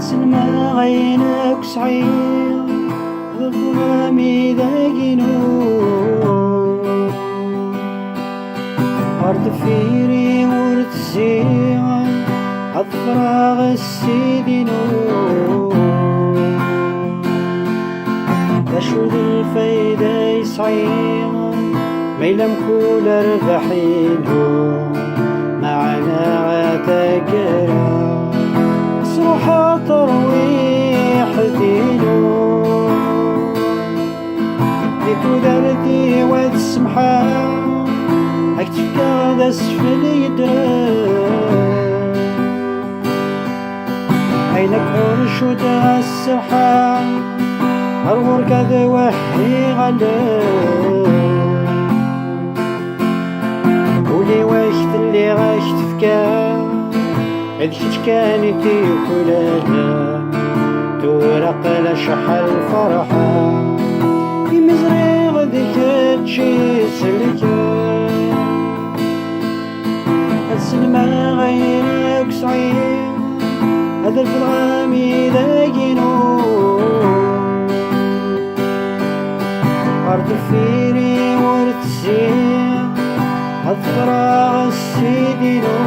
selmeɣ عينك sɛiɣ ḍefṛeɣ amidag-inu defir-iw tteziɣ ḍefṛeɣ Ssid-inu acu d lfayda sɛiɣ ma yella mkul arbeḥ-inu Maɛna taggara Sṛuḥeɣ taṛwiḥt-inu di tudert-iw semḥeɣ ttefkeɣ asfel yedren Ayen cudeɣ serḥeɣ ɣuṛ-ek ولي واش تليغ tefkeɣ ad kečč kan tikulala tuṛeq la شحال فرحة يمزريغ ذيك سلك selmeɣ عينك sɛiɣ ḍefṛeɣ amidag-inu defir-iw tteziɣ ḍefṛeɣ Ssid-inu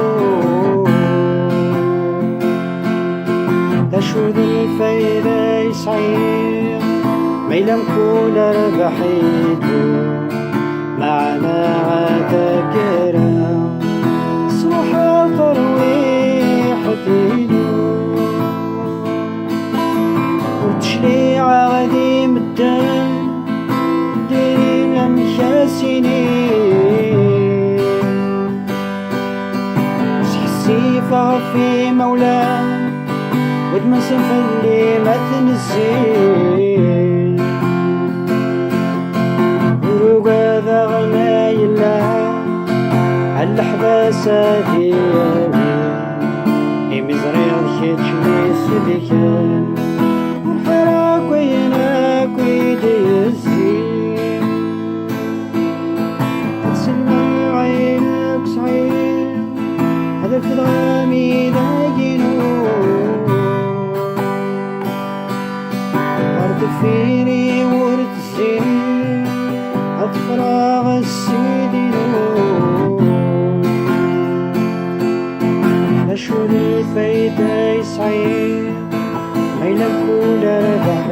acu d lfayda sɛiɣ ma yella mkul arbeḥ-inu Maɛna taggara Sṛuḥeɣ taṛwiḥt-inu ur ttecliɛeɣ di medden diri amek as-inin sḥissifeɣ fi Mouloud Moulai fell-i ma tnezzil ur ugadeɣ ma yella الأحباس ديالي يمزريغ كيتش ليسلكن ورحراك وينك ويديزين selmeɣ عينك sɛiɣ ḍefṛeɣ amidag-inu defir-iw tteziɣ ḍefṛeɣ Ssid-inu acu d lfayda sɛiɣ ma yella mkul arbeḥ